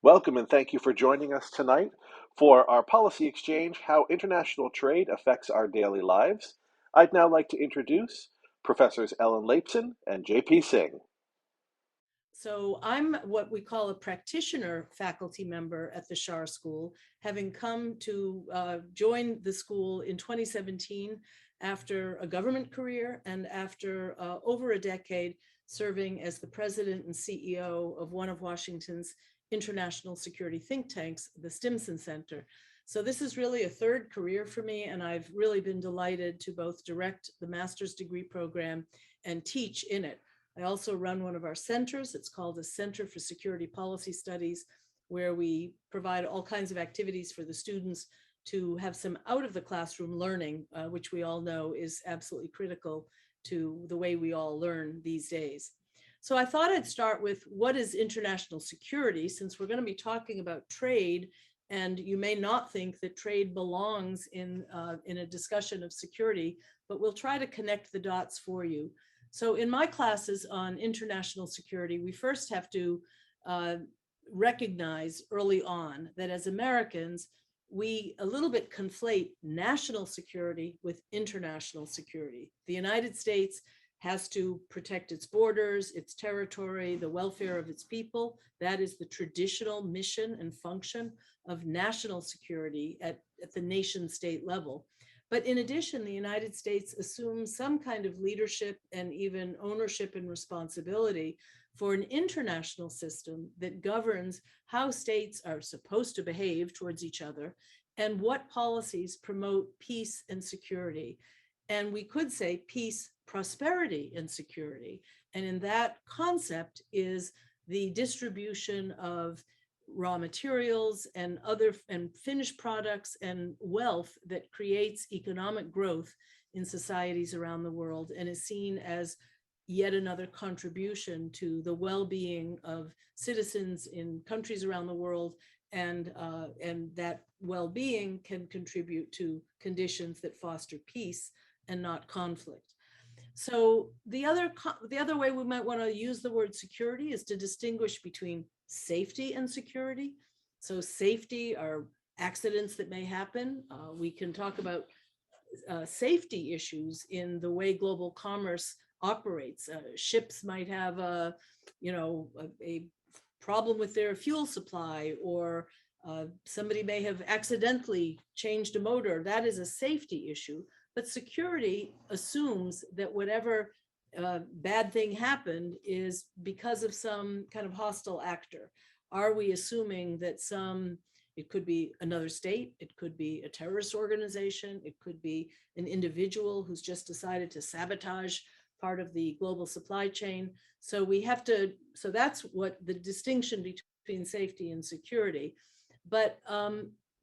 Welcome and thank you for joining us tonight for our policy exchange, How International Trade Affects Our Daily Lives. I'd now like to introduce Professors Ellen Lapson and JP Singh. So I'm what we call a practitioner faculty member at the Schar School, having come to join the school in 2017 after a government career and after over a decade serving as the president and CEO of one of Washington's international security think tanks, the Stimson Center. So this is really a third career for me, and I've really been delighted to both direct the master's degree program and teach in it. I also run one of our centers. It's called the Center for Security Policy Studies, where we provide all kinds of activities for the students to have some out of the classroom learning, which we all know is absolutely critical to the way we all learn these days. So I thought I'd start with what is international security, since we're going to be talking about trade, and you may not think that trade belongs in a discussion of security, but we'll try to connect the dots for you. So in my classes on international security, we first have to uh, recognize early on that as Americans, we a little bit conflate national security with international security. The United States has to protect its borders, its territory, the welfare of its people. That is the traditional mission and function of national security at the nation state level. But in addition, the United States assumes some kind of leadership and even ownership and responsibility for an international system that governs how states are supposed to behave towards each other and what policies promote peace and security. And we could say peace, prosperity, and security. And in that concept is the distribution of raw materials and other and finished products and wealth that creates economic growth in societies around the world and is seen as yet another contribution to the well-being of citizens in countries around the world, and that well-being can contribute to conditions that foster peace and not conflict. So the other way we might want to use the word security is to distinguish between safety and security. So safety are accidents that may happen. We can talk about safety issues in the way global commerce operates. Ships might have a problem with their fuel supply, or somebody may have accidentally changed a motor. That is a safety issue. But security assumes that whatever bad thing happened is because of some kind of hostile actor. Are we assuming that it could be another state, it could be a terrorist organization, it could be an individual who's just decided to sabotage part of the global supply chain. So that's what the distinction between safety and security. But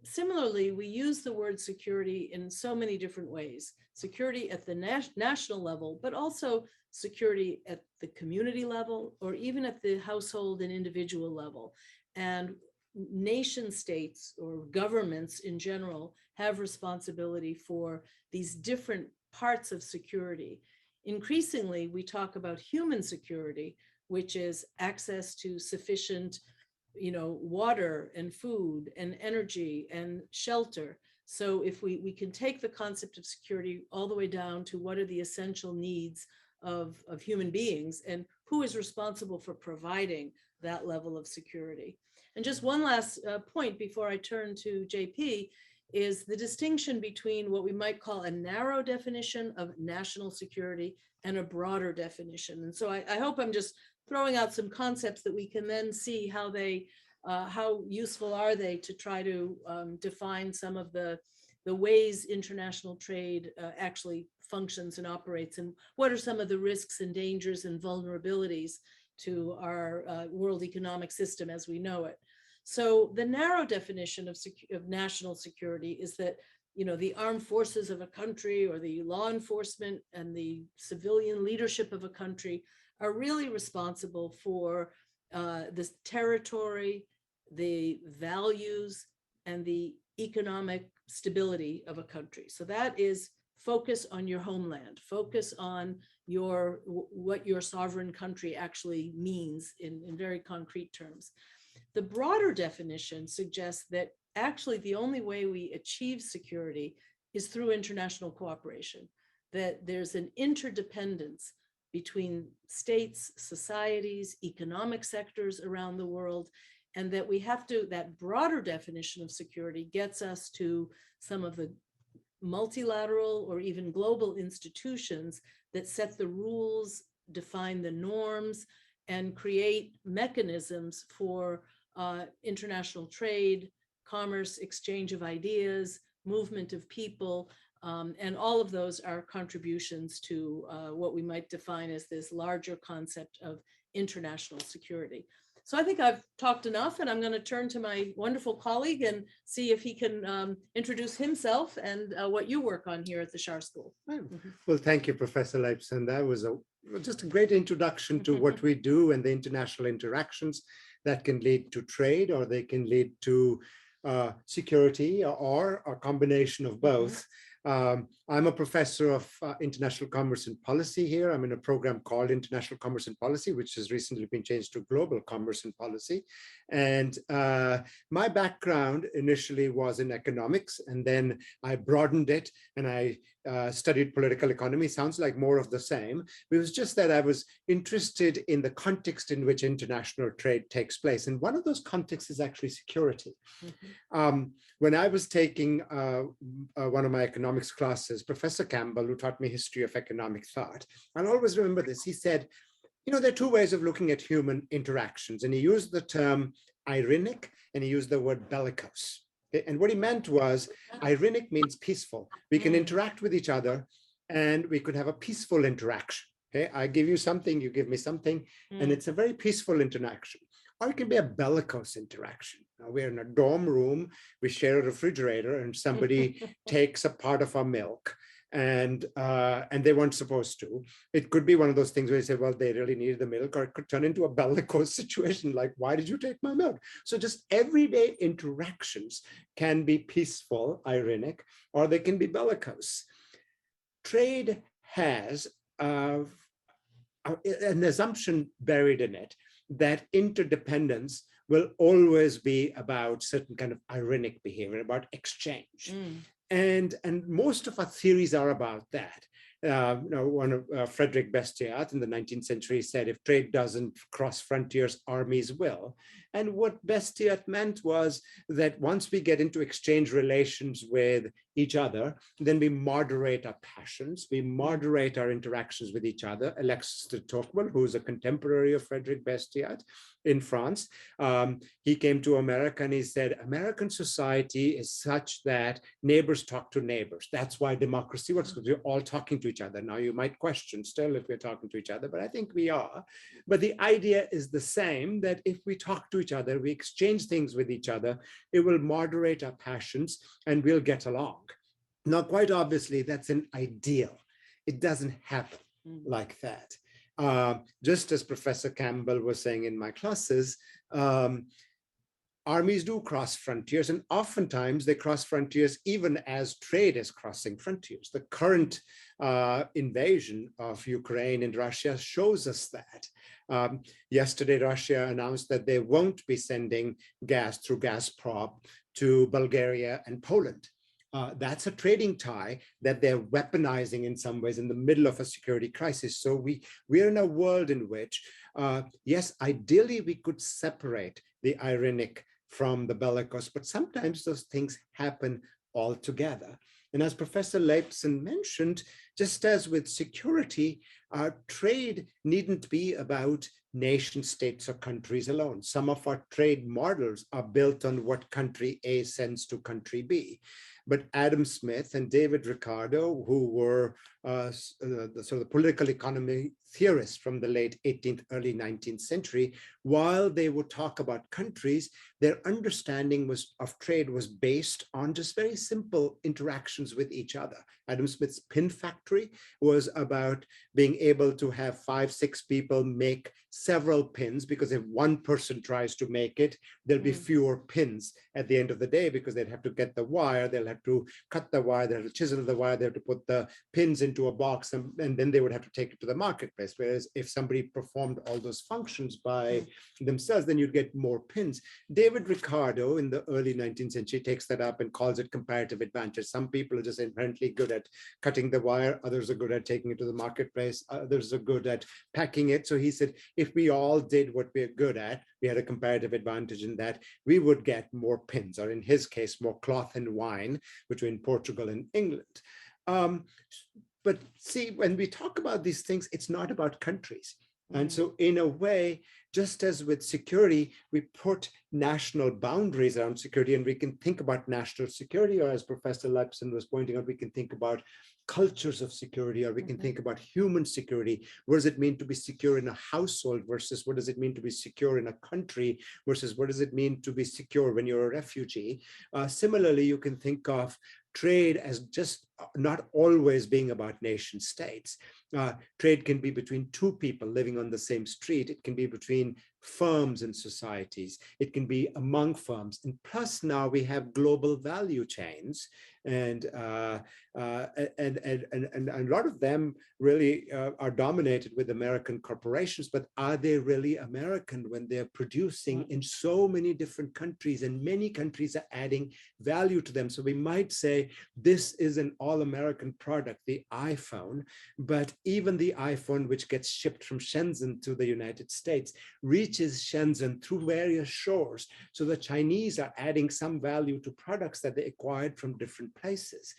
similarly, we use the word security in so many different ways. Security at the national level, but also security at the community level, or even at the household and individual level. And nation states or governments in general have responsibility for these different parts of security. Increasingly, we talk about human security, which is access to sufficient water and food and energy and shelter. So if we can take the concept of security all the way down to what are the essential needs of human beings and who is responsible for providing that level of security. And just one last point before I turn to JP is the distinction between what we might call a narrow definition of national security and a broader definition. And so I hope I'm just throwing out some concepts that we can then see how useful are they to try to define some of the ways international trade actually functions and operates, and what are some of the risks and dangers and vulnerabilities to our world economic system as we know it. So the narrow definition of national security is that the armed forces of a country or the law enforcement and the civilian leadership of a country are really responsible for the territory, the values, and the economic stability of a country. So that is focus on your homeland, focus on what your sovereign country actually means in very concrete terms. The broader definition suggests that actually the only way we achieve security is through international cooperation, that there's an interdependence between states, societies, economic sectors around the world, and that we have to, that broader definition of security gets us to some of the multilateral or even global institutions that set the rules, define the norms, and create mechanisms for international trade, commerce, exchange of ideas, movement of people, and all of those are contributions to what we might define as this larger concept of international security. So I think I've talked enough, and I'm going to turn to my wonderful colleague and see if he can introduce himself and what you work on here at the Schar School. Well, thank you, Professor Leibson. That was just a great introduction to what we do and the international interactions that can lead to trade, or they can lead to security, or a combination of both. I'm a professor of international commerce and policy here. I'm in a program called International Commerce and Policy, which has recently been changed to Global Commerce and Policy. And my background initially was in economics, and then I broadened it and I studied political economy. Sounds like more of the same. It was just that I was interested in the context in which international trade takes place. And one of those contexts is actually security. When I was taking one of my economics classes, Professor Campbell, who taught me history of economic thought, I'll always remember this. He said, you know, there are two ways of looking at human interactions. And he used the term irenic, and he used the word bellicose. Okay? And what he meant was, irenic means peaceful. We can interact with each other and we could have a peaceful interaction. Okay? I give you something, you give me something, and it's a very peaceful interaction. Or it can be a bellicose interaction. Now, we're in a dorm room, we share a refrigerator, and somebody takes a part of our milk, and they weren't supposed to. It could be one of those things where you say, well, they really needed the milk, or it could turn into a bellicose situation, like, why did you take my milk? So just everyday interactions can be peaceful, ironic, or they can be bellicose. Trade has an assumption buried in it that interdependence will always be about certain kind of ironic behavior, about exchange. And most of our theories are about that. One of Frederick Bastiat in the 19th century said, if trade doesn't cross frontiers, armies will. And what Bastiat meant was that once we get into exchange relations with each other, then we moderate our passions, we moderate our interactions with each other. Alexis de Tocqueville, who's a contemporary of Frederick Bastiat in France, he came to America and he said, American society is such that neighbors talk to neighbors. That's why democracy works, because we're all talking to each other. Now, you might question still if we're talking to each other, but I think we are. But the idea is the same, that if we talk to each other, we exchange things with each other, it will moderate our passions and we'll get along. Now, quite obviously, that's an ideal. It doesn't happen like that. Just as Professor Campbell was saying in my classes, armies do cross frontiers, and oftentimes they cross frontiers even as trade is crossing frontiers. The current invasion of Ukraine and Russia shows us that. Yesterday, Russia announced that they won't be sending gas through Gazprom to Bulgaria and Poland. That's a trading tie that they're weaponizing in some ways in the middle of a security crisis. So we're in a world in which, yes, ideally we could separate the ironic from the bellicose, but sometimes those things happen all together. And as Professor Leibson mentioned, just as with security, trade needn't be about nation states or countries alone. Some of our trade models are built on what country A sends to country B. But Adam Smith and David Ricardo, who were the sort of political economy theorists from the late 18th, early 19th century, while they would talk about countries, their understanding of trade was based on just very simple interactions with each other. Adam Smith's pin factory was about being able to have 5, 6 people make several pins, because if one person tries to make it, there'll be fewer pins at the end of the day, because they'd have to get the wire, they'll have have to cut the wire, they have to chisel the wire, they have to put the pins into a box, and then they would have to take it to the marketplace. Whereas if somebody performed all those functions by themselves, then you'd get more pins. David Ricardo in the early 19th century takes that up and calls it comparative advantage. Some people are just inherently good at cutting the wire, others are good at taking it to the marketplace, others are good at packing it. So he said, if we all did what we're good at, we had a comparative advantage in that we would get more pins, or in his case, more cloth and wine between Portugal and England. But see, when we talk about these things, it's not about countries. And so in a way, just as with security, we put national boundaries around security, and we can think about national security, or as Professor Leibson was pointing out, we can think about cultures of security, or we can think about human security. What does it mean to be secure in a household versus what does it mean to be secure in a country versus what does it mean to be secure when you're a refugee? Similarly, you can think of trade as just not always being about nation states. Trade can be between two people living on the same street. It can be between firms and societies. It can be among firms. And plus now we have global value chains, and a lot of them really are dominated with American corporations, but are they really American when they're producing in so many different countries, and many countries are adding value to them? So we might say this is an all-American product, the iPhone, but even the iPhone, which gets shipped from Shenzhen to the United States, reaches Shenzhen through various shores. So the Chinese are adding some value to products that they acquired from different places.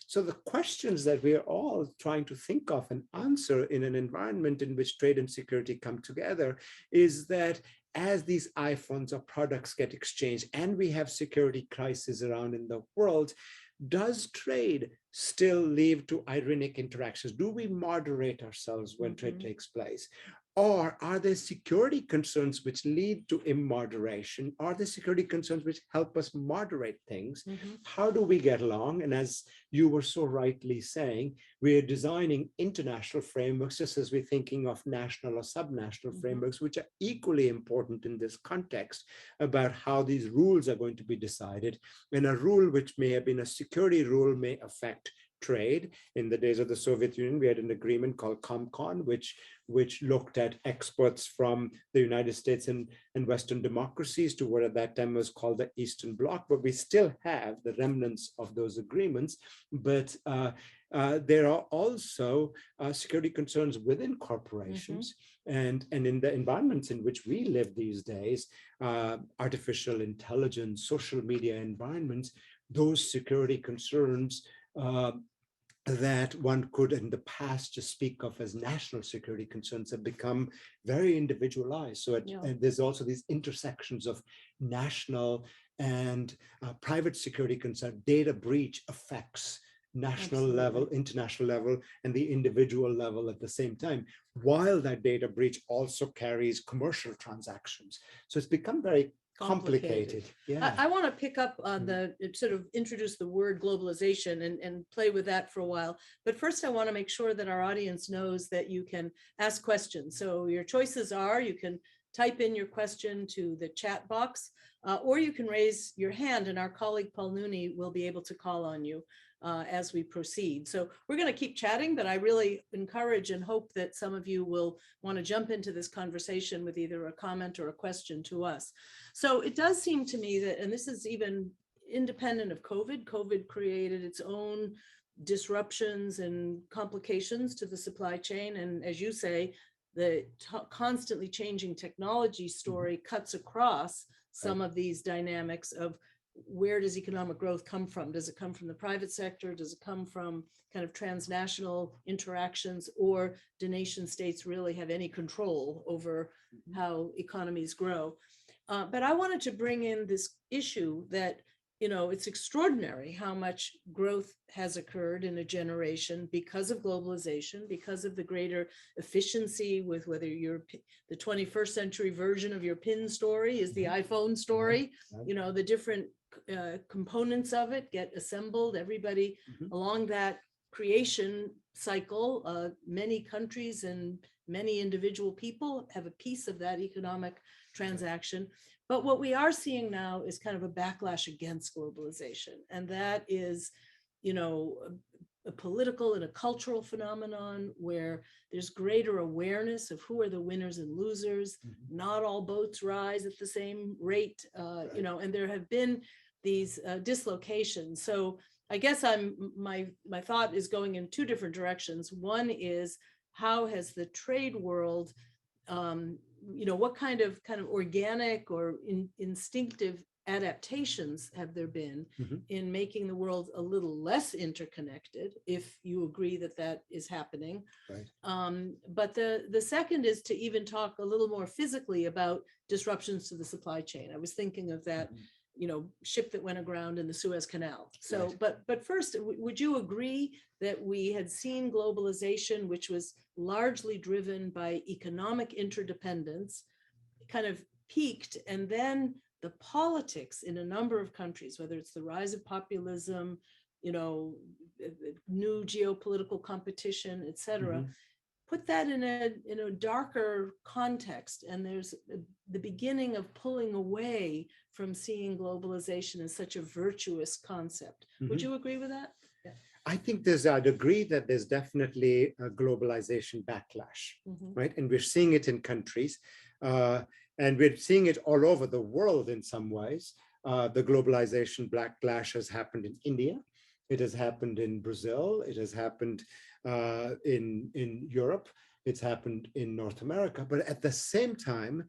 So the questions that we're all trying to think of and answer in an environment in which trade and security come together is that as these iPhones or products get exchanged and we have security crises around in the world, does trade still lead to ironic interactions? Do we moderate ourselves when trade takes place? Or are there security concerns which lead to immoderation? Are there security concerns which help us moderate things? How do we get along? And as you were so rightly saying, we're designing international frameworks just as we're thinking of national or subnational frameworks, which are equally important in this context about how these rules are going to be decided. And a rule which may have been a security rule may affect trade. In the days of the Soviet Union, we had an agreement called COMCON, which looked at experts from the United States and Western democracies to what at that time was called the Eastern Bloc, but we still have the remnants of those agreements. But there are also security concerns within corporations. And in the environments in which we live these days, artificial intelligence, social media environments, those security concerns that one could in the past just speak of as national security concerns have become very individualized. So and there's also these intersections of national and private security concern. Data breach affects national level, international level, and the individual level at the same time, while that data breach also carries commercial transactions. So it's become very complicated. Yeah. I want to pick up on the sort of introduce the word globalization and play with that for a while. But first, I want to make sure that our audience knows that you can ask questions. So your choices are you can type in your question to the chat box, or you can raise your hand, and our colleague Paul Nooney will be able to call on you as we proceed. So we're going to keep chatting, but I really encourage and hope that some of you will want to jump into this conversation with either a comment or a question to us. So it does seem to me that, and this is even independent of COVID, COVID created its own disruptions and complications to the supply chain. And as you say, the constantly changing technology story cuts across some of these dynamics of where does economic growth come from? Does it come from the private sector? Does it come from kind of transnational interactions, or do nation states really have any control over how economies grow? But I wanted to bring in this issue that, you know, it's extraordinary how much growth has occurred in a generation because of globalization, because of the greater efficiency with whether you're the 21st century version of your PIN story is the iPhone story, you know, the different components of it get assembled, everybody along that creation cycle. Many countries and many individual people have a piece of that economic transaction. But what we are seeing now is kind of a backlash against globalization. And that is, you know, a political and a cultural phenomenon where there's greater awareness of who are the winners and losers. Not all boats rise at the same rate, you know, and there have been these dislocations. So I guess my thought is going in two different directions. One is, how has the trade world, you know, what kind of organic or instinctive adaptations have there been in making the world a little less interconnected, if you agree that that is happening? Right. But the second is to even talk a little more physically about disruptions to the supply chain. I was thinking of that, you know, ship that went aground in the Suez Canal. So, Right. but first, would you agree that we had seen globalization, which was largely driven by economic interdependence, kind of peaked, and then the politics in a number of countries, whether it's the rise of populism, you know, new geopolitical competition, et cetera, put that in a darker context, and there's the beginning of pulling away from seeing globalization as such a virtuous concept. Would you agree with that? Yeah. I think I'd agree that there's definitely a globalization backlash, right? And we're seeing it in countries, and we're seeing it all over the world in some ways. The globalization backlash has happened in India. It has happened in Brazil. It has happened in Europe. It's happened in North America. But at the same time,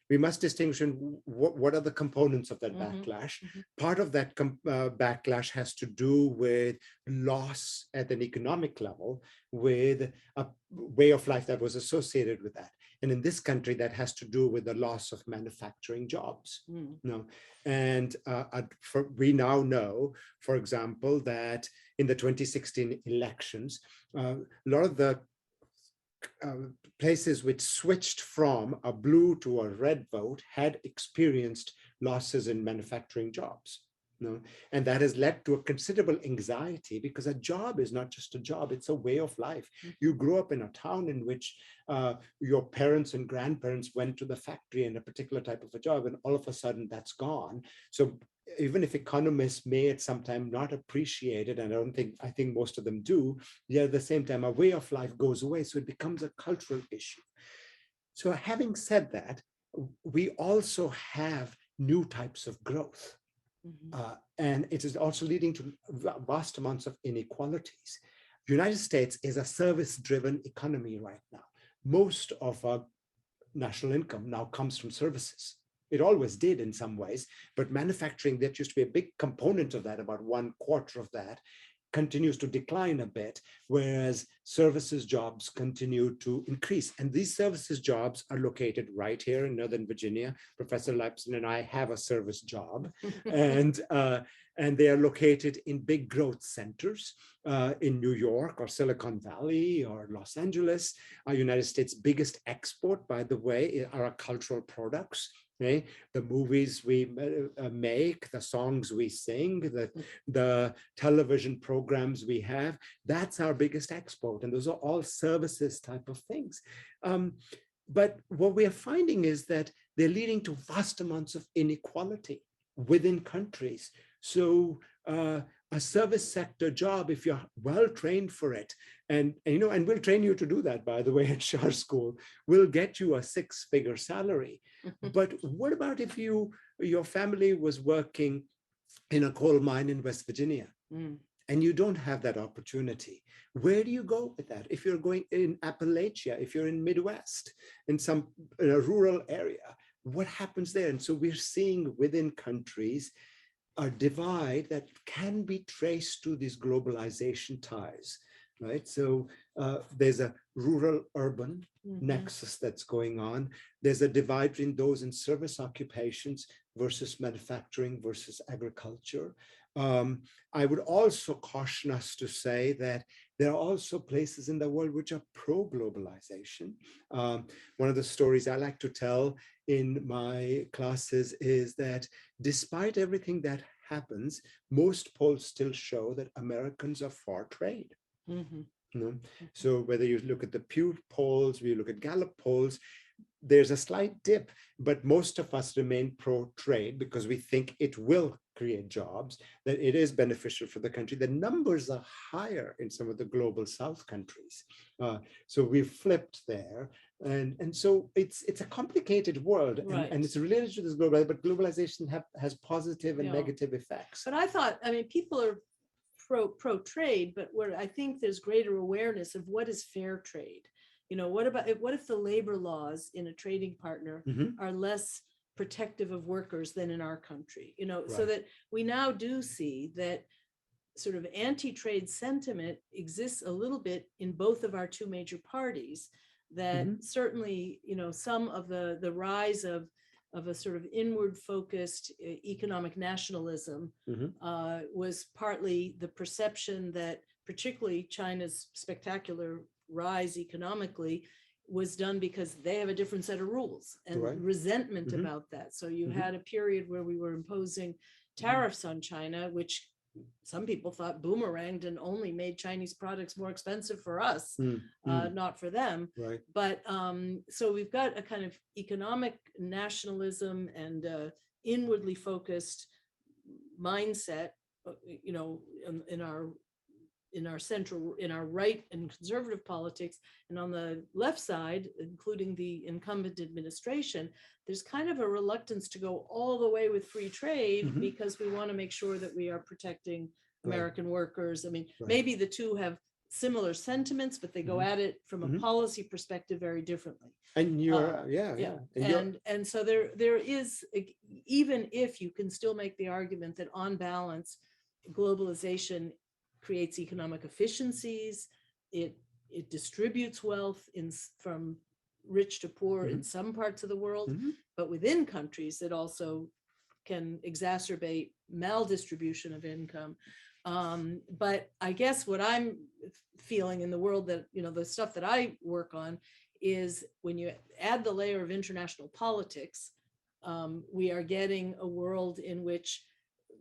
we must distinguish what are the components of that backlash. Part of that backlash has to do with loss at an economic level, with a way of life that was associated with that. And in this country, that has to do with the loss of manufacturing jobs. No, and we now know, for example, that in the 2016 elections, a lot of the places which switched from a blue to a red vote had experienced losses in manufacturing jobs. No? And that has led to a considerable anxiety, because a job is not just a job, it's a way of life. You grew up in a town in which your parents and grandparents went to the factory in a particular type of a job, and all of a sudden that's gone. So even if economists may at some time not appreciate it, and I think most of them do, yet at the same time, a way of life goes away. So it becomes a cultural issue. So having said that, we also have new types of growth. And it is also leading to vast amounts of inequalities. The United States is a service-driven economy right now. Most of our national income now comes from services. It always did in some ways, but manufacturing, that used to be a big component of that, about 1/4 of that, continues to decline a bit, whereas services jobs continue to increase. And these services jobs are located right here in Northern Virginia. Professor Leibson and I have a service job, and they are located in big growth centers in New York or Silicon Valley or Los Angeles. Our United States' biggest export, by the way, are our cultural products. Okay? The movies we make, the songs we sing, the television programs we have, that's our biggest export. And those are all services type of things. But what we are finding is that they're leading to vast amounts of inequality within countries. So a service sector job, if you're well trained for it, and we'll train you to do that, by the way, at Schar School, will get you a 6-figure salary. But what about if your family was working in a coal mine in West Virginia, and you don't have that opportunity? Where do you go with that? If you're going in Appalachia, if you're in Midwest, in a rural area, what happens there? And so we're seeing within countries a divide that can be traced to these globalization ties, right? So there's a rural-urban nexus that's going on. There's a divide between those in service occupations versus manufacturing versus agriculture. I would also caution us to say that there are also places in the world which are pro-globalization. One of the stories I like to tell in my classes is that despite everything that happens, most polls still show that Americans are for trade. So whether you look at the Pew polls, we look at Gallup polls, there's a slight dip, but most of us remain pro-trade because we think it will create jobs, that it is beneficial for the country. The numbers are higher in some of the global South countries. So we've flipped there. And so it's a complicated world, Right. and it's related to this global, but globalization has positive and Yeah. negative effects. But I thought, I mean, people are pro trade, but where I think there's greater awareness of what is fair trade. You know, what if the labor laws in a trading partner Mhm. are less protective of workers than in our country? You know, so Right. that we now do see that sort of anti-trade sentiment exists a little bit in both of our two major parties, that Mhm. certainly, you know, some of the rise of a sort of inward focused economic nationalism Mhm. was partly the perception that particularly China's spectacular rise economically was done because they have a different set of rules, and Right. resentment Mhm. about that. So you Mhm. had a period where we were imposing tariffs on China, which some people thought boomeranged and only made Chinese products more expensive for us, not for them. Right. But so we've got a kind of economic nationalism and inwardly focused mindset, you know, in our right and conservative politics, and on the left side, including the incumbent administration, there's kind of a reluctance to go all the way with free trade Mhm. because we want to make sure that we are protecting Right. American workers. I mean, Right. maybe the two have similar sentiments, but they go Mhm. at it from a Mhm. policy perspective very differently. And you're, yeah. Yeah, And you're, and so there is, even if you can still make the argument that on balance, globalization creates economic efficiencies, it distributes wealth from rich to poor in Mhm. some parts of the world, Mhm. but within countries it also can exacerbate maldistribution of income. But I guess what I'm feeling in the world, that, you know, the stuff that I work on, is when you add the layer of international politics, we are getting a world in which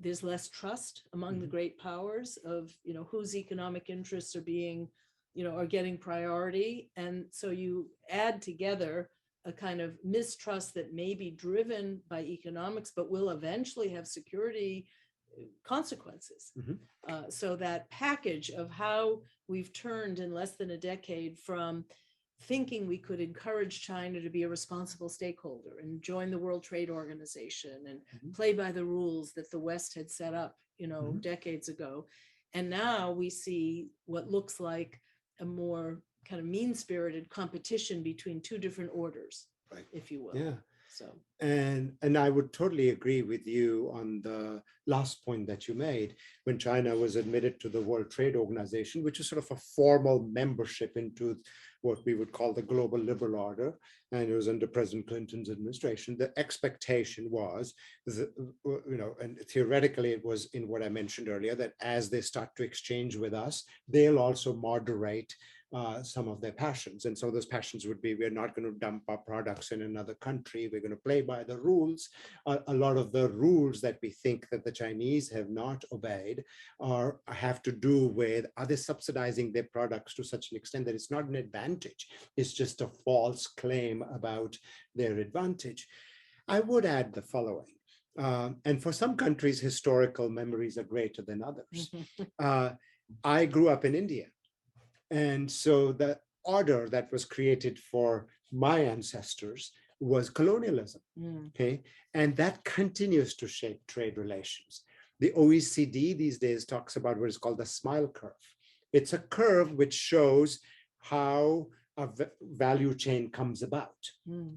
there's less trust among the Mhm. great powers of, you know, whose economic interests are being, you know, are getting priority. And so you add together a kind of mistrust that may be driven by economics, but will eventually have security consequences. Mhm. So that package of how we've turned in less than a decade from thinking we could encourage China to be a responsible stakeholder and join the World Trade Organization and Mhm. play by the rules that the West had set up, you know, Mhm. decades ago. And now we see what looks like a more kind of mean-spirited competition between two different orders, Right. if you will. Yeah. So, And I would totally agree with you on the last point that you made. When China was admitted to the World Trade Organization, which is sort of a formal membership into what we would call the global liberal order, and it was under President Clinton's administration, the expectation was, you know, and theoretically it was in what I mentioned earlier, that as they start to exchange with us, they'll also moderate some of their passions. And so those passions would be, we're not going to dump our products in another country. We're going to play by the rules. A lot of the rules that we think that the Chinese have not obeyed have to do with, are they subsidizing their products to such an extent that it's not an advantage? It's just a false claim about their advantage. I would add the following. And for some countries, historical memories are greater than others. I grew up in India. And so the order that was created for my ancestors was colonialism. Okay. And that continues to shape trade relations. The OECD these days talks about what is called the smile curve. It's a curve which shows how a value chain comes about,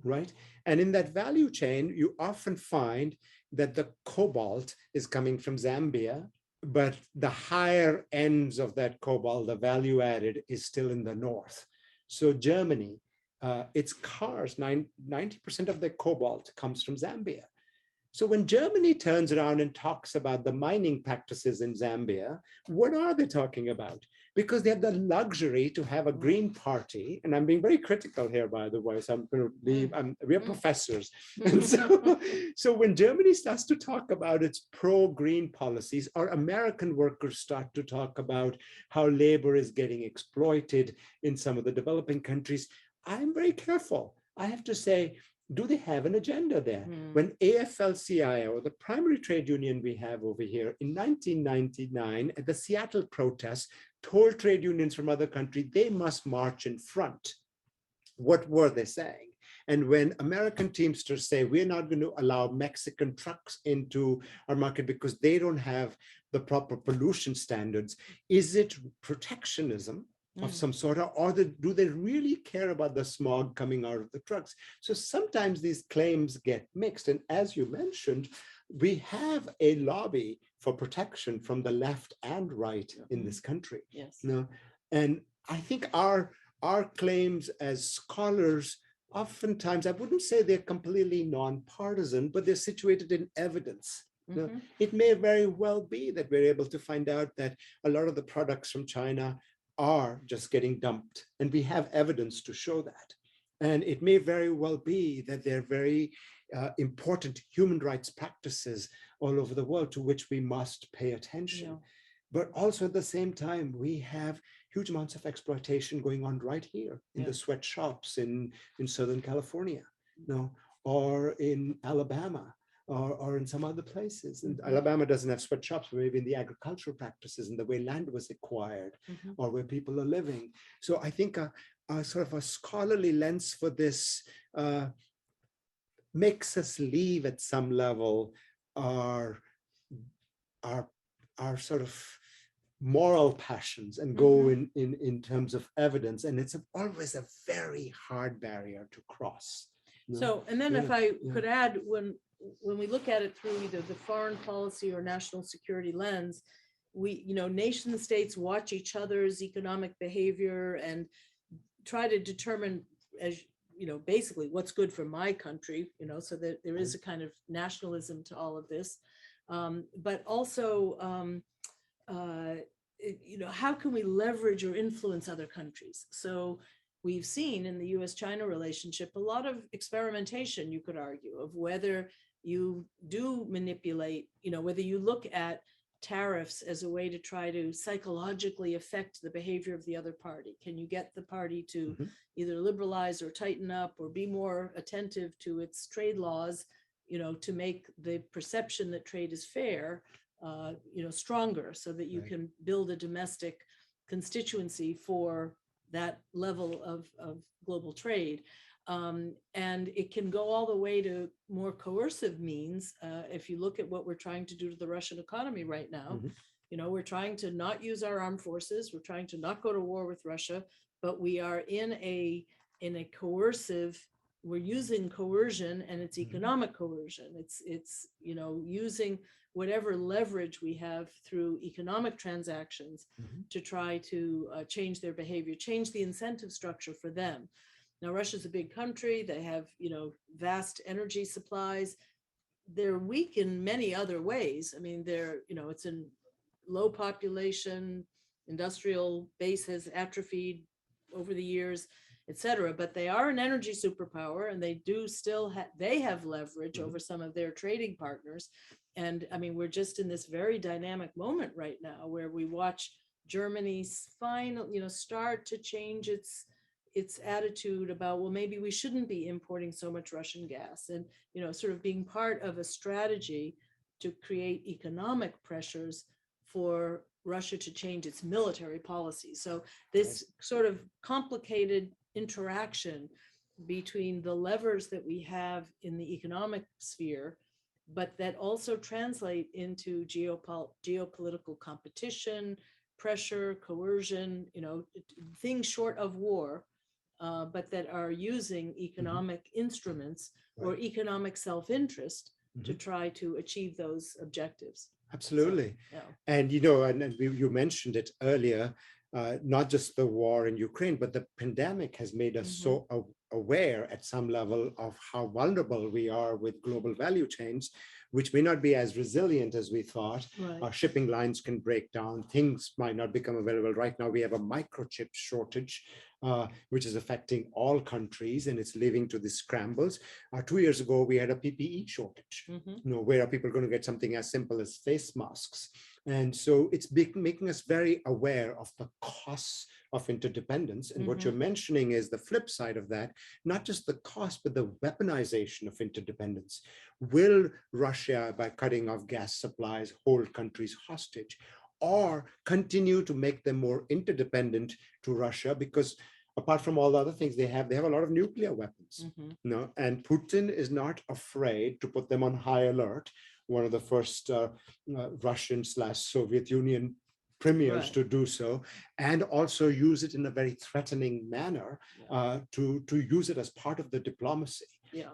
right? And in that value chain, you often find that the cobalt is coming from Zambia, but the higher ends of that cobalt, the value added, is still in the north. So Germany, its cars, 90% of their cobalt comes from Zambia. So when Germany turns around and talks about the mining practices in Zambia, what are they talking about? Because they have the luxury to have a green party, and I'm being very critical here, by the way, so I'm going to leave, we're professors. And so when Germany starts to talk about its pro-green policies, or American workers start to talk about how labor is getting exploited in some of the developing countries, I'm very careful. I have to say, do they have an agenda there? Mm. When AFL-CIO, the primary trade union we have over here, in 1999 at the Seattle protests, told trade unions from other countries they must march in front. What were they saying? And when American Teamsters say we're not going to allow Mexican trucks into our market because they don't have the proper pollution standards, is it protectionism of some sort, or do they really care about the smog coming out of the trucks? So sometimes these claims get mixed. And as you mentioned, we have a lobby for protection from the left and right in this country. Yes. You know? And I think our claims as scholars, oftentimes, I wouldn't say they're completely nonpartisan, but they're situated in evidence. You know, it may very well be that we're able to find out that a lot of the products from China are just getting dumped, and we have evidence to show that. And it may very well be that they're very important human rights practices all over the world to which we must pay attention. Yeah. But also at the same time, we have huge amounts of exploitation going on right here in the sweatshops in Southern California, you know, or in Alabama, or in some other places. And Alabama doesn't have sweatshops, but maybe in the agricultural practices and the way land was acquired, or where people are living. So I think a sort of a scholarly lens for this makes us leave at some level our sort of moral passions and go in terms of evidence. And it's always a very hard barrier to cross. No? So, and then if I could add, when we look at it through either the foreign policy or national security lens, we, you know, nation states watch each other's economic behavior and try to determine, as you know, basically what's good for my country, you know, so that there is a kind of nationalism to all of this. But also, you know, how can we leverage or influence other countries? So we've seen in the US-China relationship a lot of experimentation, you could argue, of whether you do manipulate, you know, whether you look at tariffs as a way to try to psychologically affect the behavior of the other party. Can you get the party to either liberalize or tighten up or be more attentive to its trade laws, you know, to make the perception that trade is fair, you know, stronger, so that you can build a domestic constituency for that level of global trade. And it can go all the way to more coercive means. If you look at what we're trying to do to the Russian economy right now, you know, we're trying to not use our armed forces, we're trying to not go to war with Russia, but we are in a coercive, we're using coercion, and it's economic coercion. It's you know, using whatever leverage we have through economic transactions to try to change their behavior, change the incentive structure for them. Now, Russia's a big country. They have, you know, vast energy supplies. They're weak in many other ways. I mean, they're, you know, it's in low population, industrial base has atrophied over the years, et cetera. But they are an energy superpower, and they do still they have leverage over some of their trading partners. And I mean, we're just in this very dynamic moment right now where we watch Germany's final, you know, start to change its attitude about, well, maybe we shouldn't be importing so much Russian gas, and, you know, sort of being part of a strategy to create economic pressures for Russia to change its military policy. So this sort of complicated interaction between the levers that we have in the economic sphere, but that also translate into geopolitical competition, pressure, coercion, you know, things short of war, but that are using economic instruments or economic self-interest to try to achieve those objectives. Absolutely. So, And, you know, and you mentioned it earlier, not just the war in Ukraine, but the pandemic has made us so aware at some level of how vulnerable we are with global value chains, which may not be as resilient as we thought. Our shipping lines can break down. Things might not become available. Right now, we have a microchip shortage, which is affecting all countries, and it's leading to these scrambles. 2 years ago, we had a PPE shortage. You know, where are people going to get something as simple as face masks? And so it's making us very aware of the costs of interdependence. And what you're mentioning is the flip side of that, not just the cost, but the weaponization of interdependence. Will Russia, by cutting off gas supplies, hold countries hostage, or continue to make them more interdependent to Russia? Because apart from all the other things they have a lot of nuclear weapons. And Putin is not afraid to put them on high alert. One of the first Russian/Soviet Union premiers to do so, and also use it in a very threatening manner to use it as part of the diplomacy.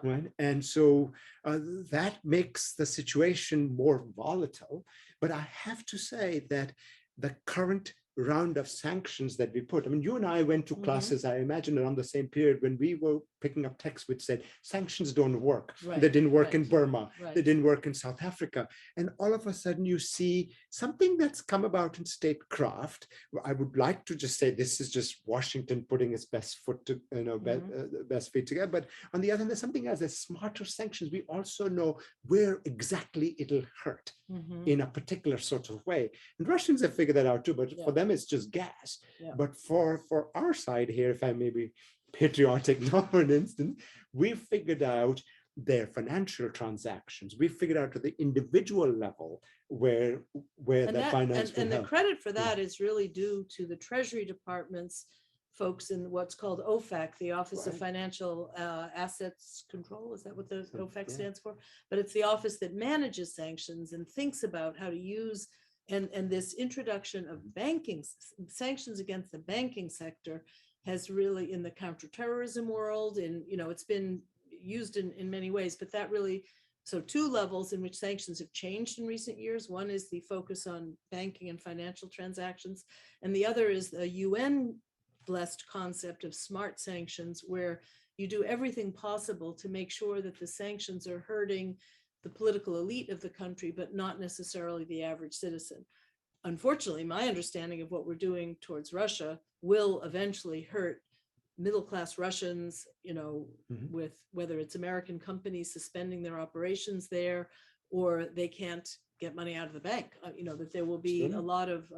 Right? And so that makes the situation more volatile. But I have to say that the current round of sanctions that we put, I mean, you and I went to classes, I imagine around the same period, when we were picking up texts which said sanctions don't work. They didn't work in Burma. They didn't work in South Africa. And all of a sudden you see something that's come about in statecraft. I would like to just say this is just Washington putting its best foot to, best feet together. But on the other hand, there's something as a smarter sanctions. We also know where exactly it'll hurt in a particular sort of way. And Russians have figured that out too, but for them it's just gas. But for our side here, if I may be patriotic now for an instant, we figured out their financial transactions. We figured out to the individual level where that finance and the credit for that is really due to the Treasury Department's folks in what's called OFAC, the Office of Financial Assets Control. Is that what the OFAC stands for? But it's the office that manages sanctions and thinks about how to use and this introduction of banking sanctions against the banking sector has really, in the counterterrorism world, and it's been used in many ways, but that really, so two levels in which sanctions have changed in recent years. One is the focus on banking and financial transactions, and the other is the UN blessed concept of smart sanctions, where you do everything possible to make sure that the sanctions are hurting the political elite of the country, but not necessarily the average citizen. Unfortunately, my understanding of what we're doing towards Russia will eventually hurt middle-class Russians, with whether it's American companies suspending their operations there, or they can't get money out of the bank, that there will be a lot of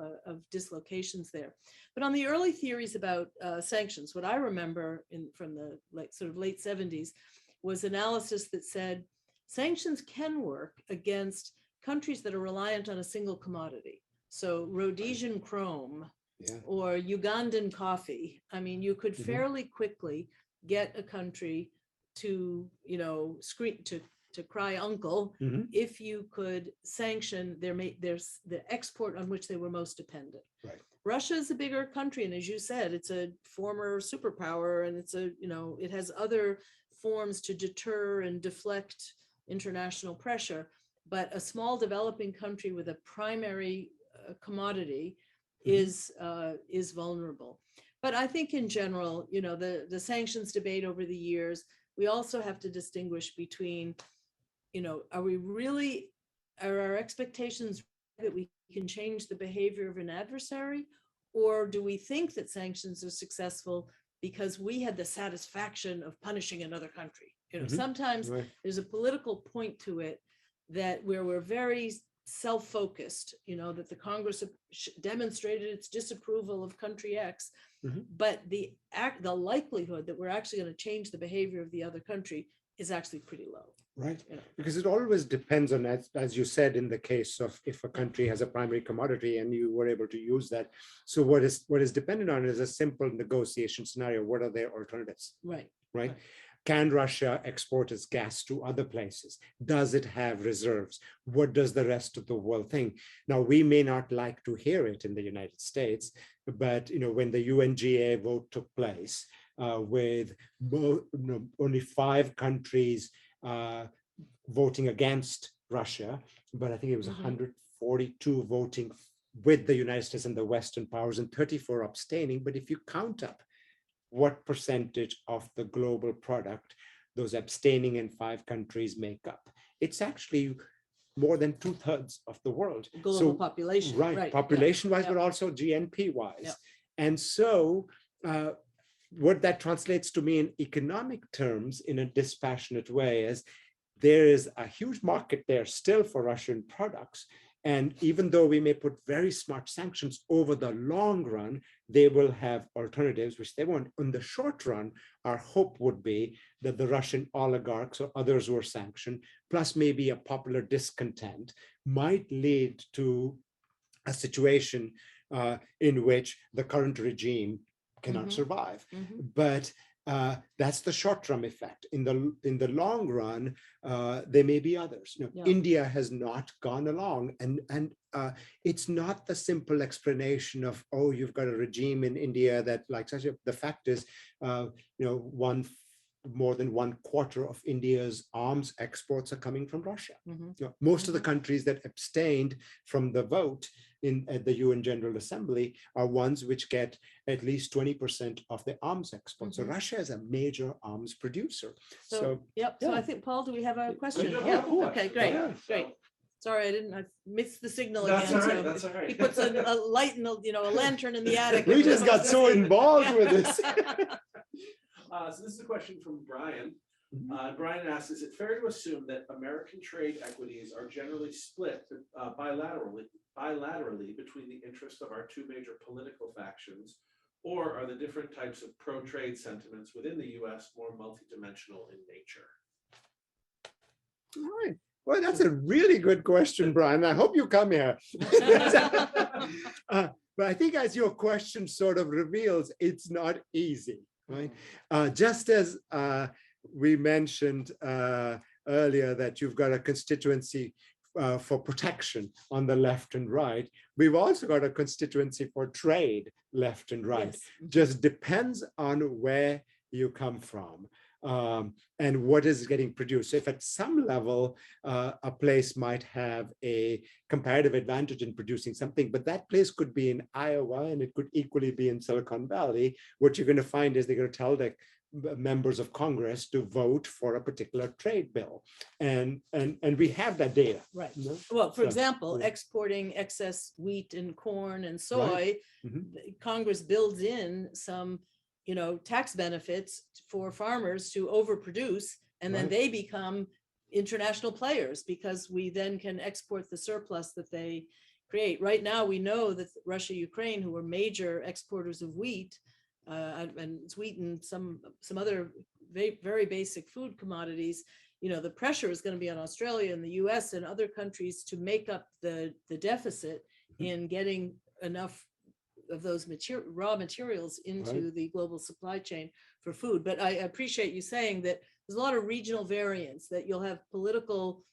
dislocations there. But on the early theories about sanctions, what I remember from the late 70s was analysis that said sanctions can work against countries that are reliant on a single commodity. So Rhodesian chrome or Ugandan coffee. I mean, you could fairly quickly get a country to, scream to cry uncle if you could sanction there's the export on which they were most dependent. Russia is a bigger country, and as you said, it's a former superpower, and it has other forms to deter and deflect international pressure. But a small developing country with a primary commodity is vulnerable. But I think in general, the sanctions debate over the years, we also have to distinguish between, are our expectations that we can change the behavior of an adversary, or do we think that sanctions are successful because we had the satisfaction of punishing another country? Sometimes there's a political point to it that where we're very self-focused, that the Congress demonstrated its disapproval of country X, but the likelihood that we're actually going to change the behavior of the other country is actually pretty low. Because it always depends on, as you said, in the case of if a country has a primary commodity and you were able to use that. So what is dependent on is a simple negotiation scenario. What are their alternatives? Right. Can Russia export its gas to other places? Does it have reserves? What does the rest of the world think? Now, we may not like to hear it in the United States, but when the UNGA vote took place, with only 5 countries voting against Russia, but I think it was 142 voting with the United States and the Western powers, and 34 abstaining. But if you count up what percentage of the global product those abstaining in 5 countries make up, it's actually more than 2/3 of the world. Global population. Population-wise, but also GNP-wise. And so what that translates to me in economic terms in a dispassionate way is there is a huge market there still for Russian products. And even though we may put very smart sanctions over the long run, they will have alternatives, which they want. In the short run, our hope would be that the Russian oligarchs or others who are sanctioned, plus maybe a popular discontent, might lead to a situation in which the current regime cannot survive. But that's the short-term effect. In the long run, there may be others. India has not gone along, and it's not the simple explanation of, oh, you've got a regime in India that likes. The fact is, more than 1/4 of India's arms exports are coming from Russia. Most of the countries that abstained from the vote at the UN General Assembly are ones which get at least 20% of the arms export. So Russia is a major arms producer. So I think, Paul, do we have a question? Yeah. Okay, great, great. Sorry, I missed the signal That's again. all right. That's all right. He puts a light in a lantern in the attic. We just got so involved with this. So this is a question from Brian. Brian asks, is it fair to assume that American trade equities are generally split bilaterally between the interests of our two major political factions, or are the different types of pro-trade sentiments within the US more multidimensional in nature? All right. Well, that's a really good question, Brian. I hope you come here. But I think as your question sort of reveals, it's not easy, right? Just as we mentioned earlier that you've got a constituency for protection on the left and right, we've also got a constituency for trade left and right. Yes. Just depends on where you come from. And what is getting produced. So if at some level, a place might have a comparative advantage in producing something, but that place could be in Iowa and it could equally be in Silicon Valley, what you're going to find is they're going to tell the members of Congress to vote for a particular trade bill. And we have that data. Right. Well, for example, exporting excess wheat and corn and soy, Congress builds in some tax benefits for farmers to overproduce, and then they become international players because we then can export the surplus that they create. Right now, we know that Russia, Ukraine, who are major exporters of wheat, and it's wheat and some other very basic food commodities, the pressure is going to be on Australia and the US and other countries to make up the deficit in getting enough of those raw materials into the global supply chain for food. But I appreciate you saying that there's a lot of regional variance, that you'll have political,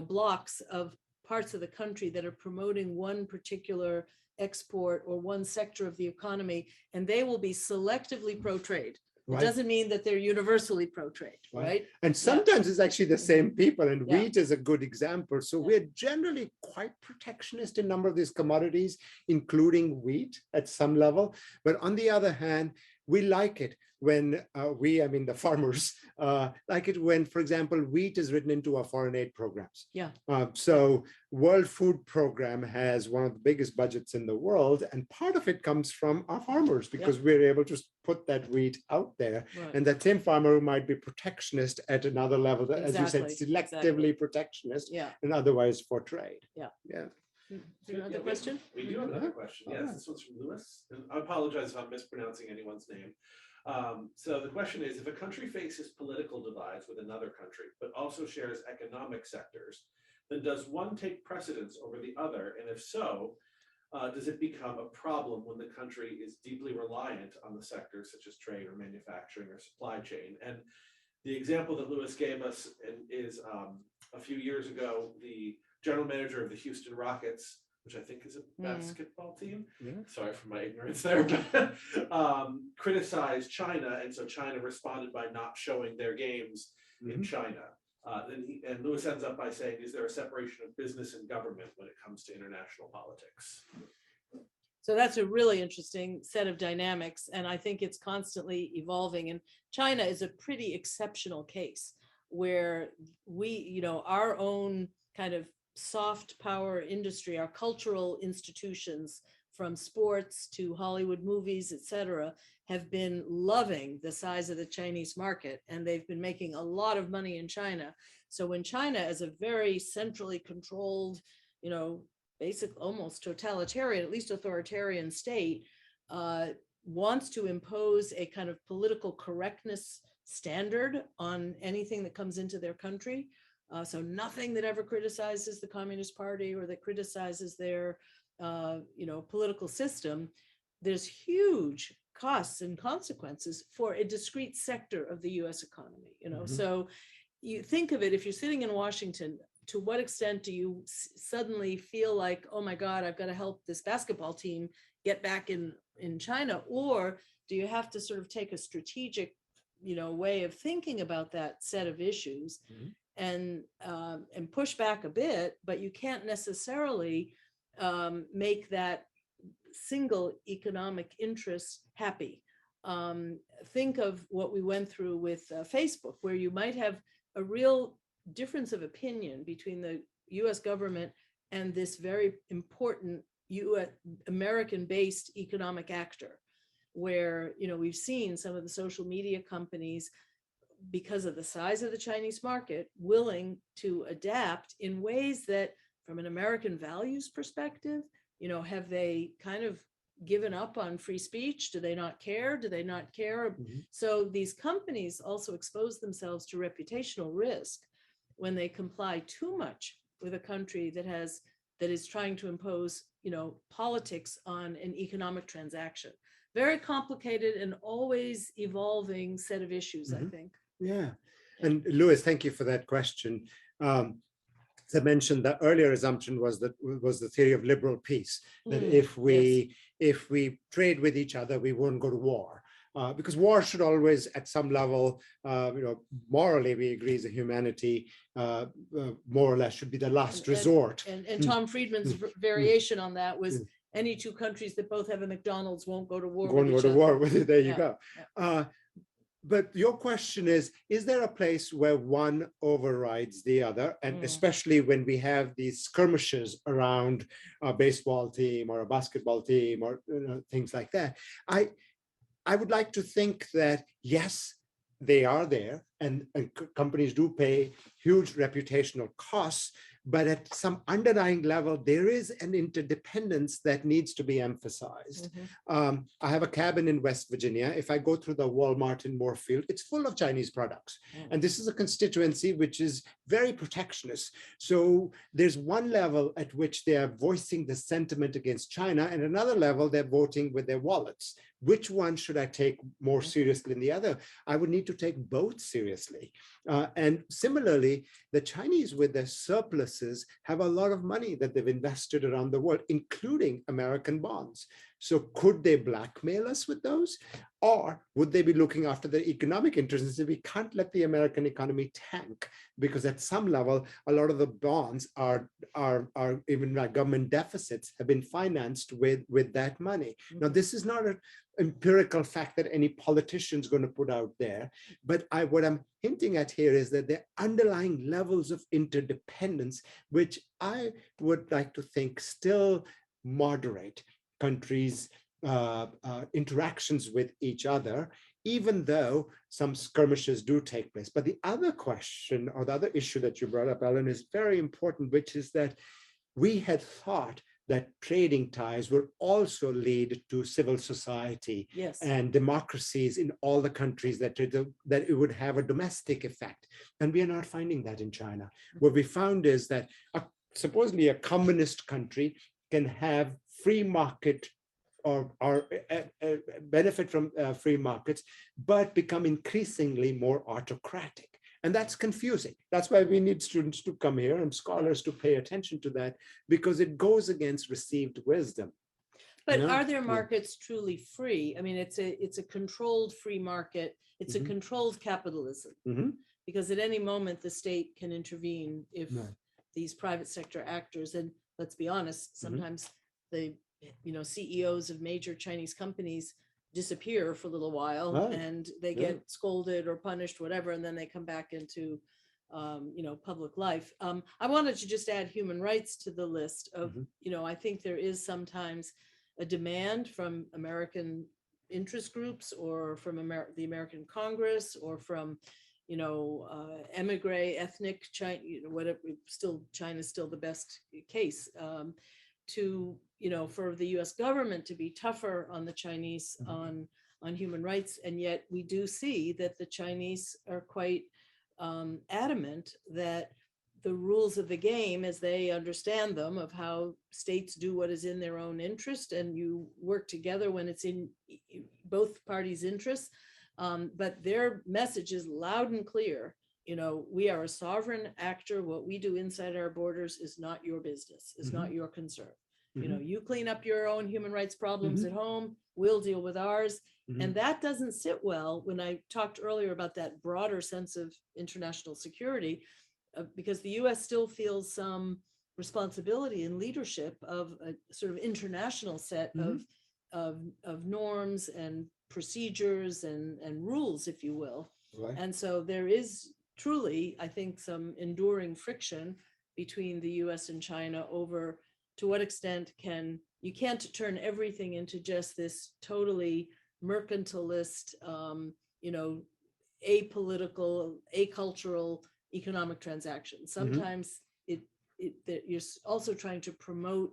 blocks of parts of the country that are promoting one particular export or one sector of the economy, and they will be selectively pro-trade. It doesn't mean that they're universally pro-trade, right? And sometimes it's actually the same people, and wheat is a good example. So we're generally quite protectionist in a number of these commodities, including wheat at some level. But on the other hand, we like it when the farmers, like it when, for example, wheat is written into our foreign aid programs. So World Food Program has one of the biggest budgets in the world, and part of it comes from our farmers because we're able to put that wheat out there. And that same farmer who might be protectionist at another level, as you said, selectively protectionist, and otherwise for trade. Another question? We do have another question. Yes, this one's from Lewis. And I apologize if I'm mispronouncing anyone's name. So the question is, if a country faces political divides with another country, but also shares economic sectors, then does one take precedence over the other? And if so, does it become a problem when the country is deeply reliant on the sectors such as trade or manufacturing or supply chain? And the example that Lewis gave us is a few years ago, the general manager of the Houston Rockets, which I think is a basketball team. Sorry for my ignorance there, but criticized China. And so China responded by not showing their games in China. And Lewis ends up by saying, is there a separation of business and government when it comes to international politics? So that's a really interesting set of dynamics. And I think it's constantly evolving. And China is a pretty exceptional case where we, our own kind of soft power industry, our cultural institutions, from sports to Hollywood movies, et cetera, have been loving the size of the Chinese market, and they've been making a lot of money in China. So when China, as a very centrally controlled, basic, almost totalitarian, at least authoritarian state, wants to impose a kind of political correctness standard on anything that comes into their country. So nothing that ever criticizes the Communist Party or that criticizes their, political system. There's huge costs and consequences for a discrete sector of the U.S. economy. So you think of it, if you're sitting in Washington, to what extent do you suddenly feel like, oh my God, I've got to help this basketball team get back in China? Or do you have to sort of take a strategic, way of thinking about that set of issues and push back a bit, but you can't necessarily make that single economic interest happy. Think of what we went through with Facebook, where you might have a real difference of opinion between the US government and this very important US American-based economic actor, where we've seen some of the social media companies, because of the size of the Chinese market, willing to adapt in ways that, from an American values perspective, have they kind of given up on free speech? Do they not care? Do they not care? So these companies also expose themselves to reputational risk when they comply too much with a country that is trying to impose, politics on an economic transaction. Very complicated and always evolving set of issues, I think. Yeah. And Louis, thank you for that question. As I mentioned, the earlier assumption was the theory of liberal peace, that if we trade with each other, we won't go to war. Because war should always, at some level, morally, we agree as a humanity, more or less should be the last resort. And Tom Friedman's variation on that was, any two countries that both have a McDonald's won't go to war with each other. There you go. But your question is there a place where one overrides the other? And especially when we have these skirmishes around a baseball team or a basketball team or things like that. I would like to think that, yes, they are there, and companies do pay huge reputational costs, but at some underlying level, there is an interdependence that needs to be emphasized. I have a cabin in West Virginia. If I go through the Walmart in Moorfield, it's full of Chinese products. And this is a constituency which is very protectionist. So there's one level at which they are voicing the sentiment against China, and another level they're voting with their wallets. Which one should I take more seriously than the other? I would need to take both seriously. And similarly, the Chinese with their surpluses have a lot of money that they've invested around the world, including American bonds. So could they blackmail us with those? Or would they be looking after their economic interests and say, we can't let the American economy tank, because at some level, a lot of the bonds are even like government deficits have been financed with that money. Now, this is not an empirical fact that any politician is going to put out there, but what I'm hinting at here is that the underlying levels of interdependence, which I would like to think still moderate countries' interactions with each other, even though some skirmishes do take place. But the other question, or the other issue that you brought up, Ellen, is very important, which is that we had thought that trading ties would also lead to civil society and democracies in all the countries, that it would have a domestic effect. And we are not finding that in China. What we found is that supposedly a communist country can have free market or benefit from free markets, but become increasingly more autocratic. And that's confusing. That's why we need students to come here and scholars to pay attention to that, because it goes against received wisdom. But are their markets truly free? I mean, it's a controlled free market. It's a controlled capitalism, because at any moment the state can intervene if these private sector actors, and let's be honest, sometimes the CEOs of major Chinese companies disappear for a little while and they get scolded or punished, whatever, and then they come back into public life. I wanted to just add human rights to the list of, I think there is sometimes a demand from American interest groups or from the American Congress or from emigre ethnic China, whatever, China's still the best case, to, for the US government to be tougher on the Chinese on human rights. And yet we do see that the Chinese are quite adamant that the rules of the game, as they understand them, of how states do what is in their own interest, and you work together when it's in both parties' interests. But their message is loud and clear. We are a sovereign actor. What we do inside our borders is not your business, is not your concern. You clean up your own human rights problems at home, we'll deal with ours. And that doesn't sit well when I talked earlier about that broader sense of international security, because the US still feels some responsibility and leadership of a sort of international set of norms and procedures and rules, if you will. Right. And so there is truly, I think, some enduring friction between the US and China over to what extent you can't turn everything into just this totally mercantilist, apolitical, acultural economic transaction. Sometimes that you're also trying to promote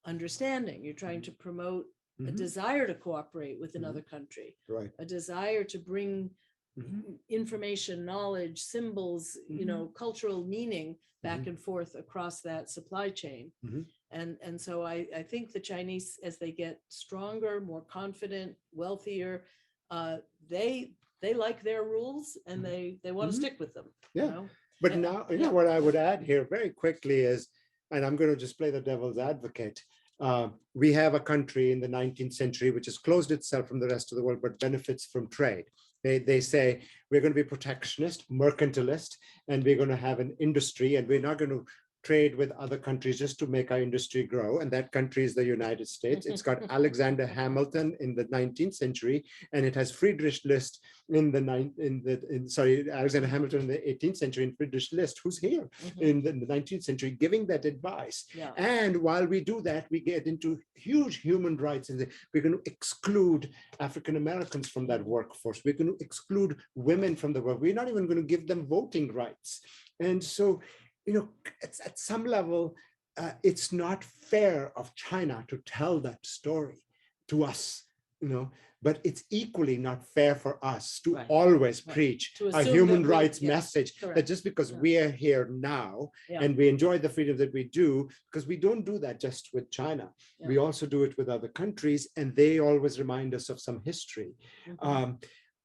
understanding. You're trying to promote a desire to cooperate with another country, right, a desire to bring information, knowledge, symbols, cultural meaning back and forth across that supply chain. And so I think the Chinese, as they get stronger, more confident, wealthier, they like their rules, and they want to stick with them. Yeah. But now, what I would add here very quickly is, and I'm going to just play the devil's advocate. We have a country in the 19th century which has closed itself from the rest of the world, but benefits from trade. They say we're going to be protectionist, mercantilist, and we're going to have an industry, and we're not going to trade with other countries just to make our industry grow. And that country is the United States. It's got Alexander Hamilton in the 19th century, and it has Friedrich List Alexander Hamilton in the 18th century, and Friedrich List, who's here in the 19th century, giving that advice. Yeah. And while we do that, we get into huge human rights, and we're going to exclude African Americans from that workforce. We're going to exclude women from the work. We're not even going to give them voting rights. And so, at some level, it's not fair of China to tell that story to us, but it's equally not fair for us to always preach a human rights message that just because we are here now and we enjoy the freedom that we do, because we don't do that just with China. We also do it with other countries, and they always remind us of some history.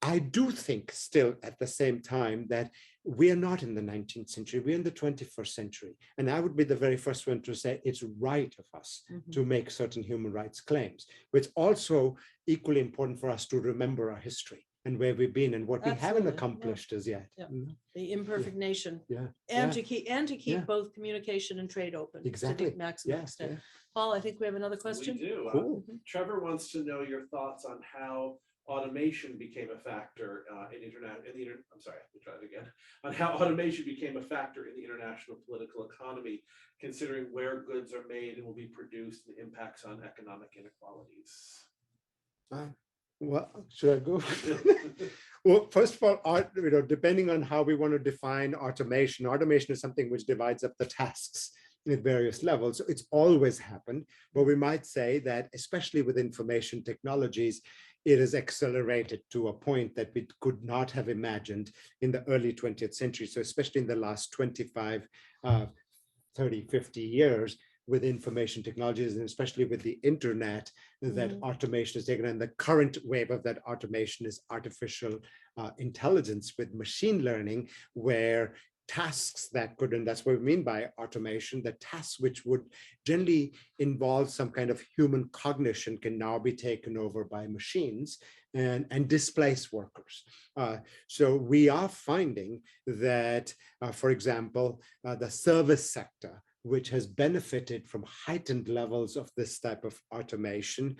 I do think still at the same time that we are not in the 19th century, we're in the 21st century. And I would be the very first one to say it's right of us to make certain human rights claims. But it's also equally important for us to remember our history and where we've been and what we haven't accomplished as yet. The imperfect nation. And to keep both communication and trade open to the maximum extent. Paul, I think we have another question. We do. Cool. Trevor wants to know your thoughts on how automation became a factor on how automation became a factor in the international political economy, considering where goods are made and will be produced, and the impacts on economic inequalities. Well, should I go? Well, first of all, depending on how we want to define automation is something which divides up the tasks at various levels. So it's always happened, but we might say that, especially with information technologies, it has accelerated to a point that we could not have imagined in the early 20th century. So especially in the last 25, 30, 50 years with information technologies, and especially with the internet, that automation is taken. And the current wave of that automation is artificial intelligence with machine learning, where tasks that could, and that's what we mean by automation, the tasks which would generally involve some kind of human cognition can now be taken over by machines and displace workers. So we are finding that, for example, the service sector, which has benefited from heightened levels of this type of automation,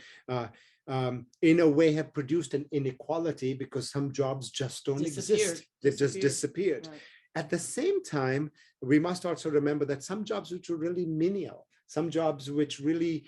in a way have produced an inequality because some jobs just don't exist. They've just disappeared. Right. At the same time, we must also remember that some jobs which are really menial, some jobs which really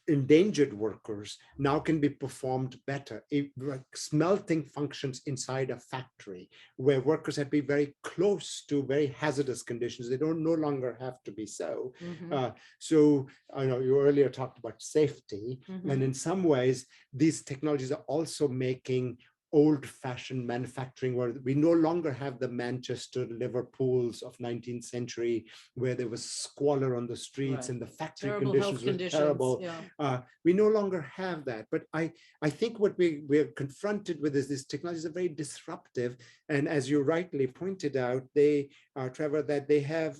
endangered workers now can be performed better. Like smelting functions inside a factory where workers have to be very close to very hazardous conditions. They don't no longer have to be so. Mhm. So I know you earlier talked about safety, Mhm. and in some ways, these technologies are also making old-fashioned manufacturing where we no longer have the Manchester, Liverpools of 19th century where there was squalor on the streets Right. and the factory Terrible health conditions were conditions. terrible. Yeah. We no longer have that. But I think what we're confronted with is these technologies are very disruptive. And as you rightly pointed out, they, Trevor, that they have,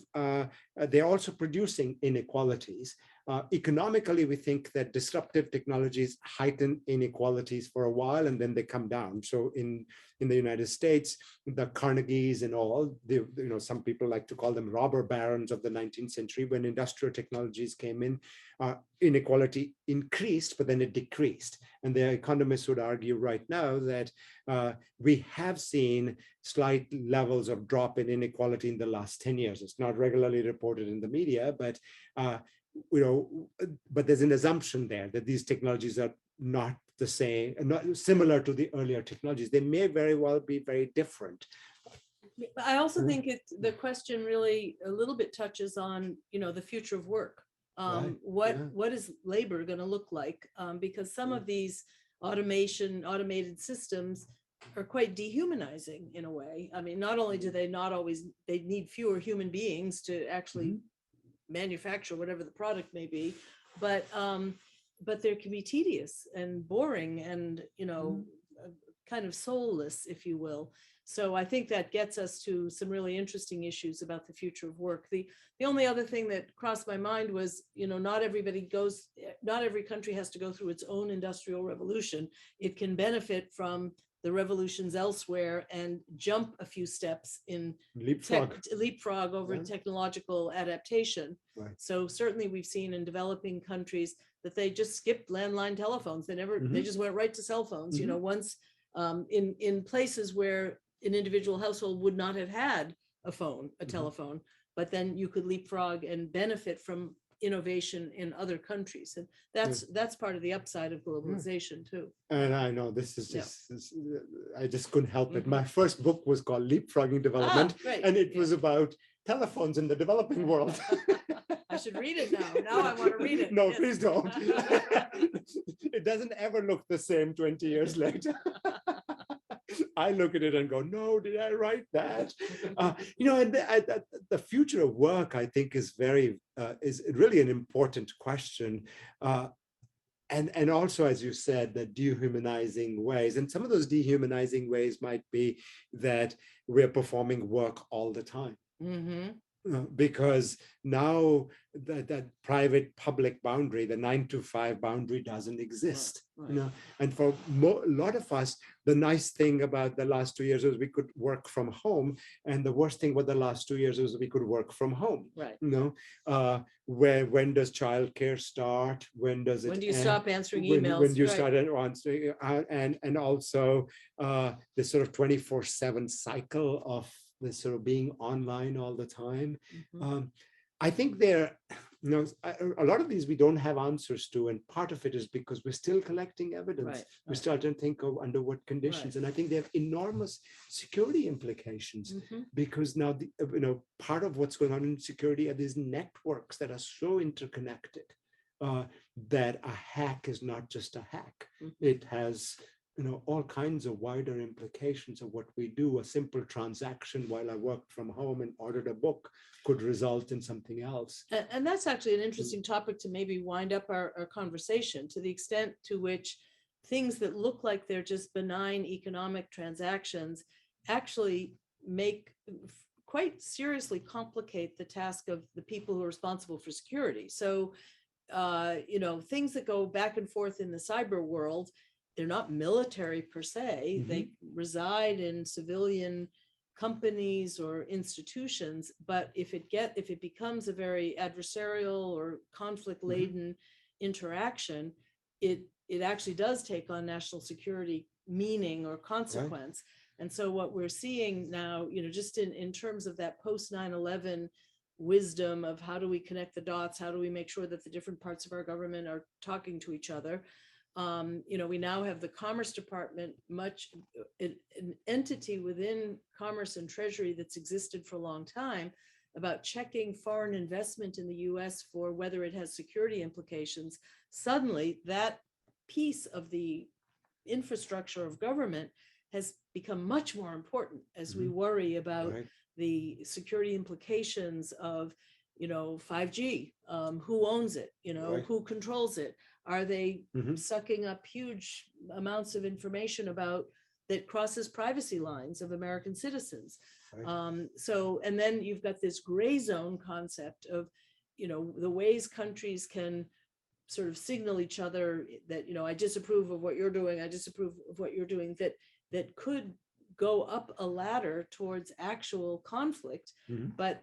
they're also producing inequalities. Economically, we think that disruptive technologies heighten inequalities for a while and then they come down. So in the United States, the Carnegies and all, some people like to call them robber barons of the 19th century. When industrial technologies came in, inequality increased, but then it decreased. And the economists would argue right now that we have seen slight levels of drop in inequality in the last 10 years. It's not regularly reported in the media, but but there's an assumption there that these technologies are not the same, not similar to the earlier technologies. They may very well be very different. I also think the question really a little bit touches on, the future of work. Right. What is labor going to look like? Because some of these automated systems are quite dehumanizing in a way. I mean, not only do they they need fewer human beings to actually manufacture whatever the product may be, but there can be tedious and boring and kind of soulless, if you will. So I think that gets us to some really interesting issues about the future of work. The only other thing that crossed my mind was, not every country has to go through its own industrial revolution. It can benefit from the revolutions elsewhere and jump a few steps in leapfrog over technological adaptation. Right. So certainly we've seen in developing countries that they just skipped landline telephones. They just went right to cell phones. Once in places where an individual household would not have had a phone, a telephone, but then you could leapfrog and benefit from innovation in other countries. And that's part of the upside of globalization too. And I know this is just, I just couldn't help it. My first book was called Leapfrogging Development, and it was about telephones in the developing world. I should read it now. Now I want to read it. No, please don't. It doesn't ever look the same 20 years later. I look at it and go, no, did I write that? And the future of work, I think, is really an important question. And also, as you said, the dehumanizing ways. And some of those dehumanizing ways might be that we're performing work all the time. Because now that private public boundary, the 9 to 5 boundary doesn't exist. Right. And for a lot of us, the nice thing about the last 2 years was we could work from home, and the worst thing about the last 2 years was we could work from home. Right. When does childcare start? When do you stop answering emails? When do you start answering? And also this sort of 24/7 cycle of this sort of being online all the time. I think a lot of these we don't have answers to, and part of it is because we're still collecting evidence. Right. We're starting to think of under what conditions, and I think they have enormous security implications because now part of what's going on in security are these networks that are so interconnected that a hack is not just a hack. It has all kinds of wider implications of what we do. A simple transaction while I worked from home and ordered a book could result in something else. And that's actually an interesting topic to maybe wind up our conversation, to the extent to which things that look like they're just benign economic transactions actually quite seriously complicate the task of the people who are responsible for security. So, things that go back and forth in the cyber world, they're not military per se. They reside in civilian companies or institutions. But if it becomes a very adversarial or conflict-laden interaction, it actually does take on national security meaning or consequence. Right. And so what we're seeing now, just in terms of that post 9/11 wisdom of how do we connect the dots? How do we make sure that the different parts of our government are talking to each other? We now have the Commerce Department, an entity within Commerce and Treasury that's existed for a long time, about checking foreign investment in the US for whether it has security implications. Suddenly, that piece of the infrastructure of government has become much more important as we worry about the security implications of 5G. Who owns it? Who controls it? Are they sucking up huge amounts of information about that crosses privacy lines of American citizens? And then you've got this gray zone concept of the ways countries can sort of signal each other that I disapprove of what you're doing, I disapprove of what you're doing, that could go up a ladder towards actual conflict. But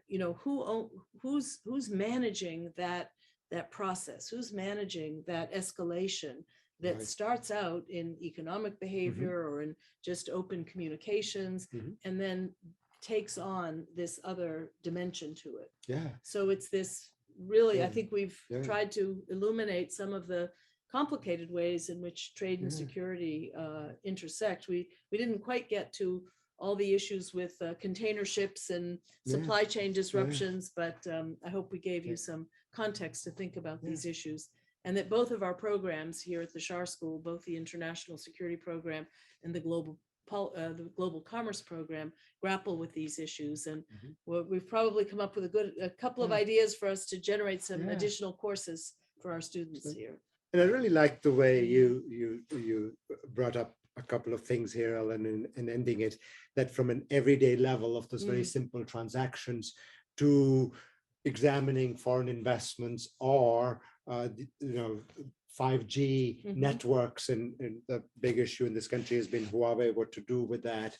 who's managing that process? Who's managing that escalation that starts out in economic behavior or in just open communications, and then takes on this other dimension to it? So it's this really, I think we've tried to illuminate some of the complicated ways in which trade and security intersect. We didn't quite get to all the issues with container ships and supply chain disruptions, but I hope we gave you some context to think about these issues, and that both of our programs here at the Schar School, both the International Security Program and the Global Commerce Program, grapple with these issues. And we've probably come up with a couple of ideas for us to generate some additional courses for our students here. And I really like the way you brought up a couple of things here, Ellen, and ending it, that from an everyday level of those very simple transactions to examining foreign investments or 5G networks, and the big issue in this country has been Huawei, what to do with that.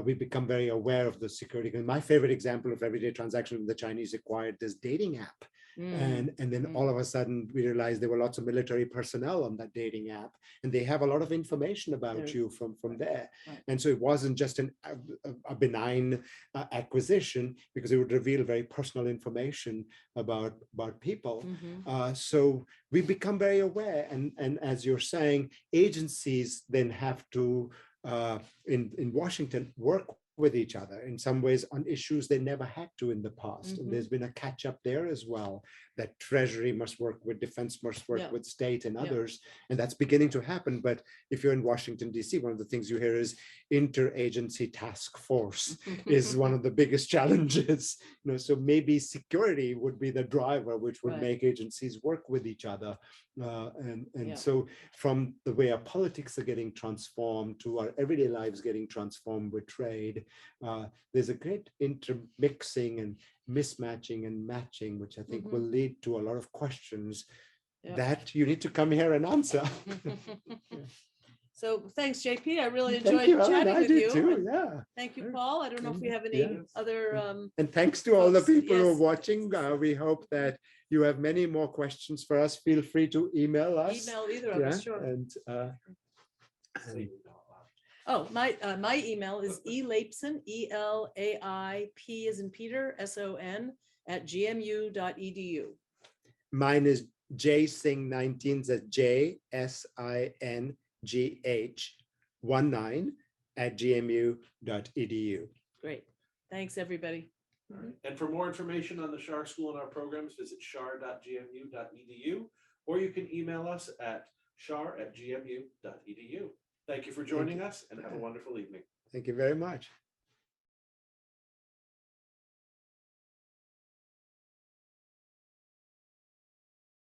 We become very aware of the security. And my favorite example of everyday transaction, the Chinese acquired this dating app. And then all of a sudden we realized there were lots of military personnel on that dating app, and they have a lot of information about you from there. And so it wasn't just a benign acquisition, because it would reveal very personal information about people. So we become very aware, and as you're saying, agencies then have to in Washington work with each other in some ways on issues they never had to in the past. And there's been a catch up there as well, that Treasury must work with Defense, must work with state and others. And that's beginning to happen. But if you're in Washington, D.C., one of the things you hear is interagency task force is one of the biggest challenges. So maybe security would be the driver, which would make agencies work with each other. So from the way our politics are getting transformed to our everyday lives getting transformed with trade, there's a great intermixing and mismatching and matching, which I think will lead to a lot of questions that you need to come here and answer. So thanks, JP. I really enjoyed chatting with you. Too, Thank you, Paul. I don't know if we have any other. And thanks to all the people who are watching. We hope that you have many more questions for us. Feel free to email us. Email either of us, sure. My email is elaipson, ELAIP as in Peter, SON @gmu.edu. Mine is jsing19, that's JSINGH19 @gmu.edu. Great. Thanks, everybody. All right. And for more information on the Schar School and our programs, visit schar.gmu.edu, or you can email us at schar@gmu.edu. Thank you for joining us, and have a wonderful evening. Thank you very much.